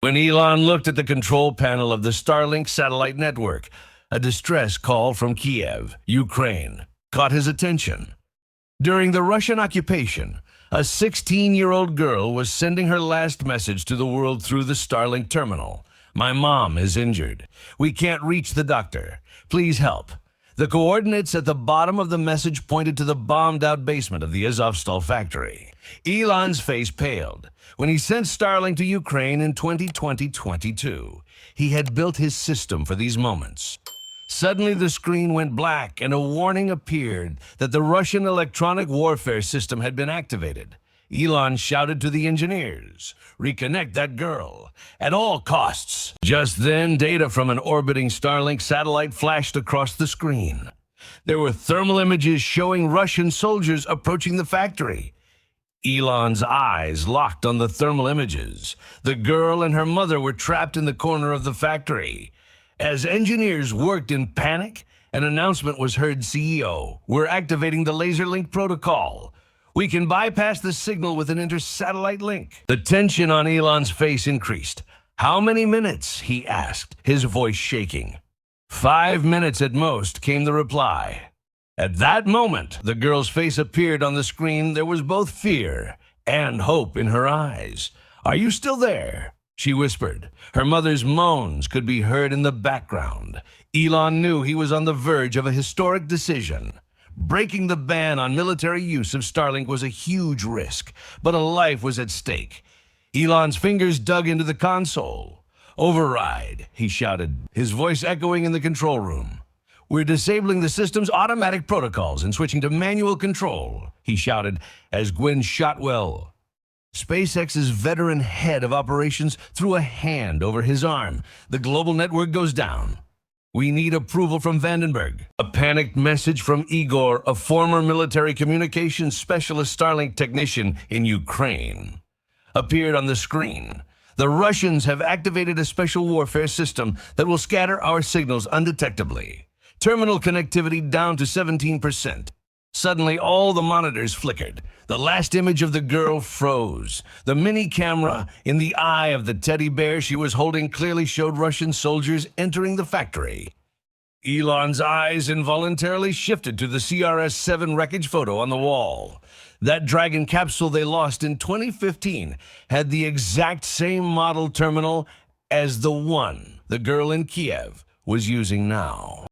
When Elon looked at the control panel of the Starlink satellite network, a distress call from Kiev, Ukraine, caught his attention. During the Russian occupation, a 16-year-old girl was sending her last message to the world through the Starlink terminal. "My mom is injured. We can't reach the doctor. Please help." The coordinates at the bottom of the message pointed to the bombed-out basement of the Azovstal factory. Elon's face paled. When he sent Starlink to Ukraine in 2022, he had built his system for these moments. Suddenly the screen went black and a warning appeared that the Russian electronic warfare system had been activated. Elon shouted to the engineers, "Reconnect that girl, at all costs." Just then, data from an orbiting Starlink satellite flashed across the screen. There were thermal images showing Russian soldiers approaching the factory. Elon's eyes locked on the thermal images. The girl and her mother were trapped in the corner of the factory. As engineers worked in panic, an announcement was heard: "CEO, we're activating the LaserLink protocol. We can bypass the signal with an inter-satellite link." The tension on Elon's face increased. "How many minutes?" he asked, his voice shaking. "5 minutes at most," came the reply. At that moment, the girl's face appeared on the screen. There was both fear and hope in her eyes. "Are you still there?" she whispered. Her mother's moans could be heard in the background. Elon knew he was on the verge of a historic decision. Breaking the ban on military use of Starlink was a huge risk, but a life was at stake. Elon's fingers dug into the console. "Override," he shouted, his voice echoing in the control room. "We're disabling the system's automatic protocols and switching to manual control," he shouted as Gwynne Shotwell, SpaceX's veteran head of operations, threw a hand over his arm. "The global network goes down. We need approval from Vandenberg." A panicked message from Igor, a former military communications specialist Starlink technician in Ukraine, appeared on the screen. "The Russians have activated a special warfare system that will scatter our signals undetectably. Terminal connectivity down to 17%. Suddenly, all the monitors flickered. The last image of the girl froze. The mini camera in the eye of the teddy bear she was holding clearly showed Russian soldiers entering the factory. Elon's eyes involuntarily shifted to the CRS-7 wreckage photo on the wall. That Dragon capsule they lost in 2015 had the exact same model terminal as the one the girl in Kiev was using now.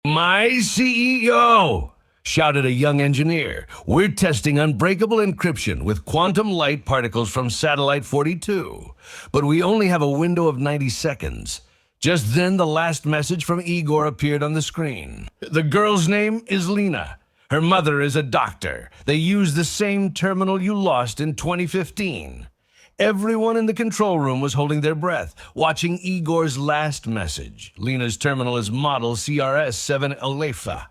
"My CEO!" shouted a young engineer. "We're testing unbreakable encryption with quantum light particles from Satellite 42, but we only have a window of 90 seconds. Just then, the last message from Igor appeared on the screen. "The girl's name is Lena. Her mother is a doctor. They use the same terminal you lost in 2015. Everyone in the control room was holding their breath, watching Igor's last message. Lena's terminal is model CRS-7 Alefa.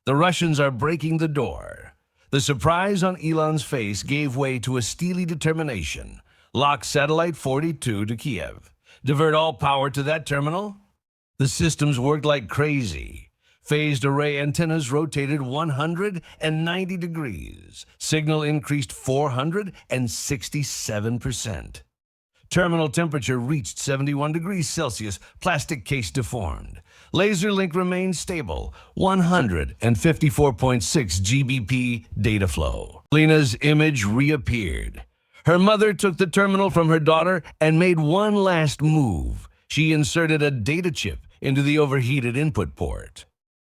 The Russians are breaking the door." The surprise on Elon's face gave way to a steely determination. Lock Satellite 42 to Kiev. Divert all power to that terminal. The systems worked like crazy. Phased array antennas rotated 190 degrees. Signal increased 467%. Terminal temperature reached 71 degrees Celsius. Plastic case deformed. Laser link remained stable. 154.6 Gbp data flow. Lena's image reappeared. Her mother took the terminal from her daughter and made one last move. She inserted a data chip into the overheated input port.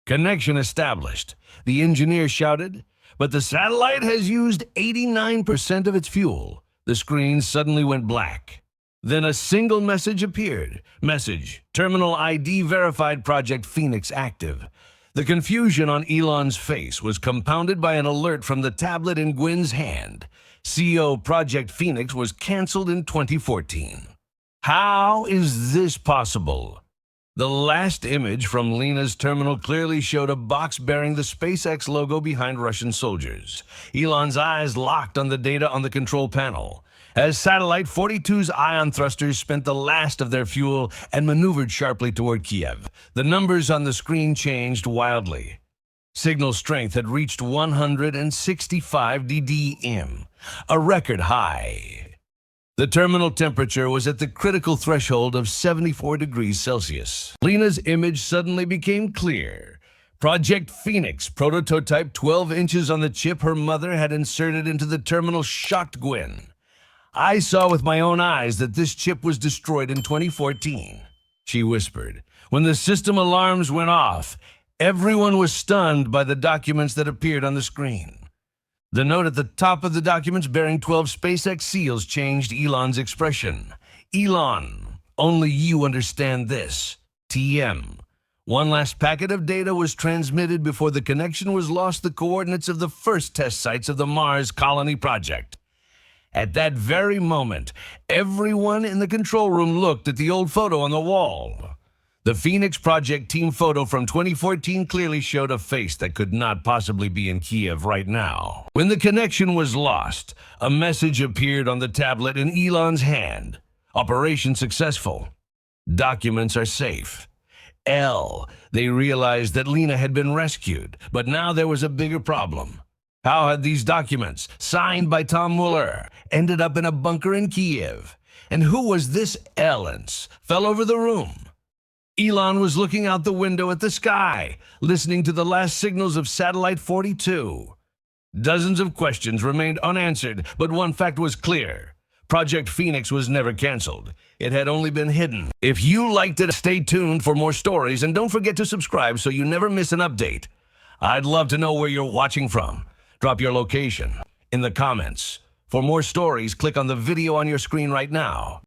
"Connection established," the engineer shouted, "but the satellite has used 89% of its fuel." The screen suddenly went black. Then a single message appeared. Message: "Terminal ID verified, Project Phoenix active." The confusion on Elon's face was compounded by an alert from the tablet in Gwynne's hand. CO Project Phoenix was canceled in 2014. How is this possible? The last image from Lena's terminal clearly showed a box bearing the SpaceX logo behind Russian soldiers. Elon's eyes locked on the data on the control panel. As Satellite 42's ion thrusters spent the last of their fuel and maneuvered sharply toward Kiev, the numbers on the screen changed wildly. Signal strength had reached 165 ddm, a record high. The terminal temperature was at the critical threshold of 74 degrees Celsius. Lena's image suddenly became clear. Project Phoenix, prototype 12 inches on the chip her mother had inserted into the terminal, shocked Gwen. "I saw with my own eyes that this chip was destroyed in 2014, she whispered. When the system alarms went off, everyone was stunned by the documents that appeared on the screen. The note at the top of the documents bearing 12 SpaceX seals changed Elon's expression. "Elon, only you understand this. TM. One last packet of data was transmitted before the connection was lost, the coordinates of the first test sites of the Mars Colony Project." At that very moment, everyone in the control room looked at the old photo on the wall. The Phoenix Project team photo from 2014 clearly showed a face that could not possibly be in Kiev right now. When the connection was lost, a message appeared on the tablet in Elon's hand. "Operation successful. Documents are safe." They realized that Lena had been rescued, but now there was a bigger problem. How had these documents, signed by Tom Mueller, ended up in a bunker in Kiev? And who was this Elance? Fell over the room. Elon was looking out the window at the sky, listening to the last signals of Satellite 42. Dozens of questions remained unanswered, but one fact was clear. Project Phoenix was never canceled. It had only been hidden. If you liked it, stay tuned for more stories, and don't forget to subscribe so you never miss an update. I'd love to know where you're watching from. Drop your location in the comments. For more stories, click on the video on your screen right now.